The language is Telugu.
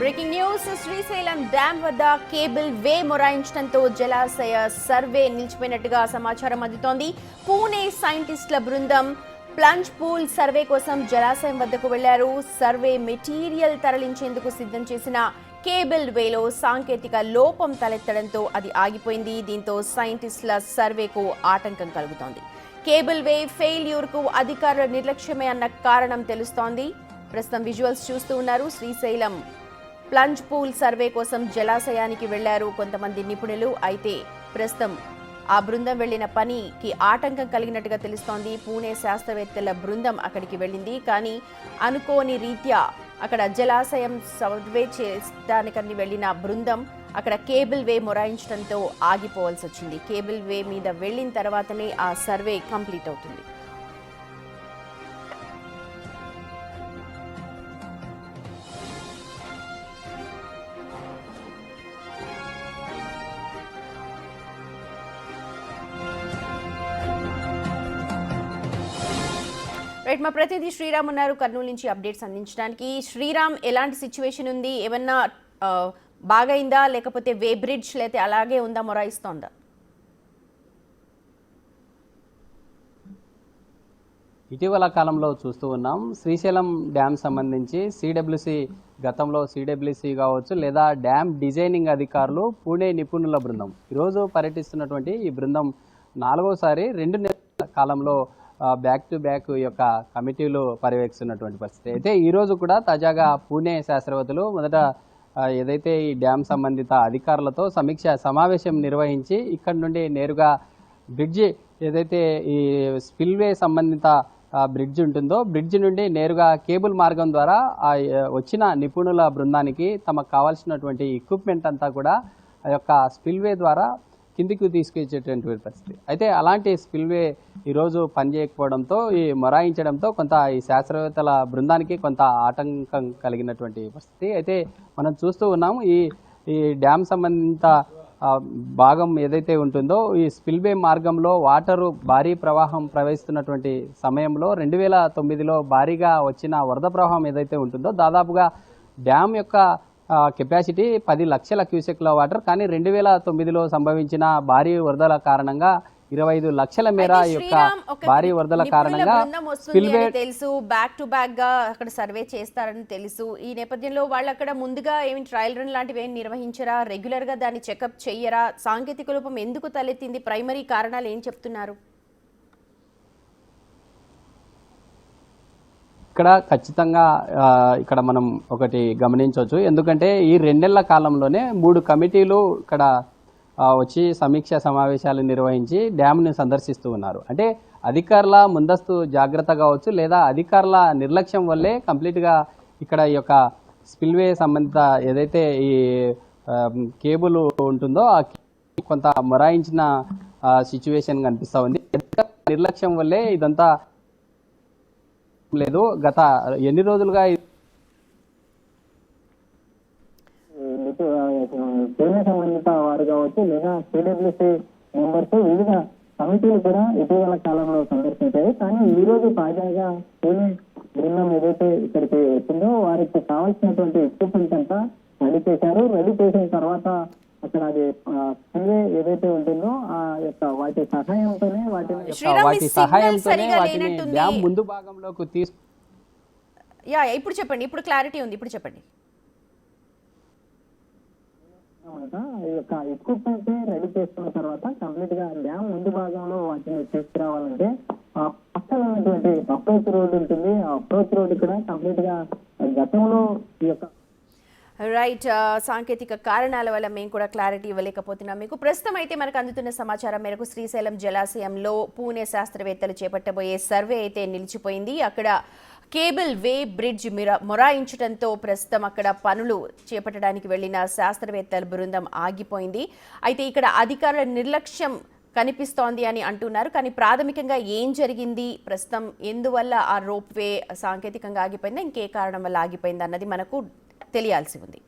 బ్రేకింగ్ న్యూస్ శ్రీశైలం డ్యాం వద్ద కేబుల్ వే మొరాయించడంతో జలాశయ సర్వే నిలిచిపోయినట్టుగా సమాచారం అందుతోంది. పూణే సైంటిస్టుల బృందం ప్లంజ్ పూల్ సర్వే కోసం జలాశయం వద్దకు వెళ్లారు. సర్వే మెటీరియల్ తరలించేందుకు సిద్ధం చేసిన కేబుల్ వేలో సాంకేతిక లోపం తలెత్తడంతో అది ఆగిపోయింది. దీంతో సైంటిస్టుల సర్వేకు ఆటంకం కలుగుతోంది. కేబుల్ వే ఫెయిల్యూర్ కు అధికారుల నిర్లక్ష్యమే అన్న కారణం తెలుస్తోంది. ప్రస్తుతం విజువల్స్ చూస్తూ ఉన్నారు. శ్రీశైలం ప్లంజ్ పూల్ సర్వే కోసం జలాశయానికి వెళ్లారు కొంతమంది నిపుణులు. అయితే ప్రస్తుతం ఆ బృందం వెళ్లిన పనికి ఆటంకం కలిగినట్టుగా తెలుస్తోంది. పూణే శాస్త్రవేత్తల బృందం అక్కడికి వెళ్ళింది. కానీ అనుకోని రీత్యా అక్కడ జలాశయం సర్వే చేయడానికని వెళ్లిన బృందం అక్కడ కేబుల్ వే మొరాయించడంతో ఆగిపోవాల్సి వచ్చింది. కేబుల్ వే మీద వెళ్లిన తర్వాతనే ఆ సర్వే కంప్లీట్ అవుతుంది. రైట్, మా ప్రతినిధి శ్రీరామ్ ఉన్నారు కర్నూలు నుంచి అప్డేట్స్ అందించడానికి. శ్రీరామ్, ఎలాంటి సిచ్యువేషన్ ఉంది? ఏమన్నా బాగైందా, లేకపోతే వే బ్రిడ్జ్ లేకపోతే అలాగే ఉందా, మొరాయిస్తోందా? ఇటీవల కాలంలో చూస్తూ ఉన్నాం శ్రీశైలం డ్యామ్ సంబంధించి సిడబ్ల్యూసి గతంలో సిడబ్ల్యూసి కావచ్చు లేదా డ్యామ్ డిజైనింగ్ అధికారులు పూణే నిపుణుల బృందం ఈరోజు పర్యటిస్తున్నటువంటి ఈ బృందం 4వసారి 2 నెలల కాలంలో బ్యాక్ టు బ్యాక్ యొక్క కమిటీలు పర్యవేక్షిస్తున్నటువంటి పరిస్థితి. అయితే ఈరోజు కూడా తాజాగా పూణే శాస్త్రవేత్తలు మొదట ఏదైతే ఈ డ్యామ్ సంబంధిత అధికారులతో సమీక్ష సమావేశం నిర్వహించి ఇక్కడ నుండి నేరుగా బ్రిడ్జి ఏదైతే ఈ స్పిల్వే సంబంధిత బ్రిడ్జ్ ఉంటుందో బ్రిడ్జ్ నుండి నేరుగా కేబుల్ మార్గం ద్వారా వచ్చిన నిపుణుల బృందానికి తమకు కావాల్సినటువంటి ఎక్విప్మెంట్ అంతా కూడా ఆ యొక్క స్పిల్వే ద్వారా కిందికి తీసుకొచ్చేటువంటి పరిస్థితి. అయితే అలాంటి స్పిల్వే ఈరోజు పనిచేయకపోవడంతో ఈ మొరాయించడంతో కొంత ఈ శాస్త్రవేత్తల బృందానికి కొంత ఆటంకం కలిగినటువంటి పరిస్థితి. అయితే మనం చూస్తూ ఉన్నాము ఈ డ్యామ్ సంబంధిత భాగం ఏదైతే ఉంటుందో ఈ స్పిల్వే మార్గంలో వాటరు భారీ ప్రవాహం ప్రవహిస్తున్నటువంటి సమయంలో 2009లో భారీగా వచ్చిన వరద ప్రవాహం ఏదైతే ఉంటుందో దాదాపుగా డ్యామ్ యొక్క కెపాసిటీ 10 లక్షల క్యూసెక్ల వాటర్. కానీ 2009లో సంభవించిన భారీ వరదల కారణంగా 25 లక్షల మేర యొక్క భారీ వరదల కారణంగా స్పిల్వే తెలుసు, బ్యాక్ టు బ్యాక్ గా అక్కడ సర్వే చేస్తారని తెలుసు. ఈ నేపథ్యంలో వాళ్ళు అక్కడ ముందుగా ఏమి ట్రయల్ రన్ లాంటివి ఏమి నిర్వహించరా? రెగ్యులర్ గా దాన్ని చెకప్ చెయ్యరా? సాంకేతిక లోపం ఎందుకు తలెత్తింది? ప్రైమరీ కారణాలు ఏం చెప్తున్నారు? ఇక్కడ ఖచ్చితంగా ఇక్కడ మనం ఒకటి గమనించవచ్చు. ఎందుకంటే ఈ 2 నెలల కాలంలోనే 3 కమిటీలు ఇక్కడ వచ్చి సమీక్ష సమావేశాలు నిర్వహించి డ్యామ్ని సందర్శిస్తూ ఉన్నారు. అంటే అధికారుల ముందస్తు జాగ్రత్త కావచ్చు లేదా అధికారుల నిర్లక్ష్యం వల్లే కంప్లీట్గా ఇక్కడ ఈ యొక్క స్పిల్వే సంబంధిత ఏదైతే ఈ కేబుల్ ఉంటుందో ఆ కొంత మొరాయించిన సిచ్యువేషన్ కనిపిస్తూ ఉంది. నిర్లక్ష్యం వల్లే ఇదంతా లేదు. గత ఎన్ని రోజులుగా పూణే సంబంధిత వారు కావచ్చు లేదా సిడబ్ల్యూసి మెంబర్స్ వివిధ కమిటీలు కూడా ఇటీవల కాలంలో సందర్శించాయి. కానీ ఈ రోజు తాజాగా పూణే బృందం ఏదైతే ఇక్కడికి వచ్చిందో వారికి కావాల్సినటువంటి ఎక్విప్మెంట్ అంతా రెడీ చేశారు. రెడీ చేసిన తర్వాత అక్కడ అది స్పిల్వే ఏదైతే ఉంటుందో ఆ యొక్క వాటి సహాయంతోనే వాటిని డ్యామ్ ముందు భాగంలోకి ఇప్పుడు చెప్పండి, ఇప్పుడు క్లారిటీ ఉంది, ఇప్పుడు చెప్పండి. ఈ యొక్క ఎక్విప్మెంట్ రెడీ చేసుకున్న తర్వాత కంప్లీట్ గా డ్యామ్ ముందు భాగంలో వాటిని తీసుకురావాలంటే పక్కన ఉన్నటువంటి అప్రోచ్ రోడ్ ఉంటుంది. ఆ అప్రోచ్ రోడ్ కూడా కంప్లీట్ గా గతంలో ఈ యొక్క రైట్, సాంకేతిక కారణాల వల్ల మేము కూడా క్లారిటీ ఇవ్వలేకపోతున్నాం మీకు. ప్రస్తుతం అయితే మనకు అందుతున్న సమాచారం మేరకు శ్రీశైలం జలాశయంలో పూణే శాస్త్రవేత్తలు చేపట్టబోయే సర్వే అయితే నిలిచిపోయింది. అక్కడ కేబుల్ వే బ్రిడ్జ్ మొరాయించడంతో ప్రస్తుతం అక్కడ పనులు చేపట్టడానికి వెళ్లిన శాస్త్రవేత్తల బృందం ఆగిపోయింది. అయితే ఇక్కడ అధికారుల నిర్లక్ష్యం కనిపిస్తోంది అని అంటున్నారు. కానీ ప్రాథమికంగా ఏం జరిగింది, ప్రస్తుతం ఎందువల్ల ఆ రోప్ వే సాంకేతికంగా ఆగిపోయిందా, ఇంకే కారణం వల్ల ఆగిపోయింది అన్నది మనకు తెలియాల్సి ఉంది.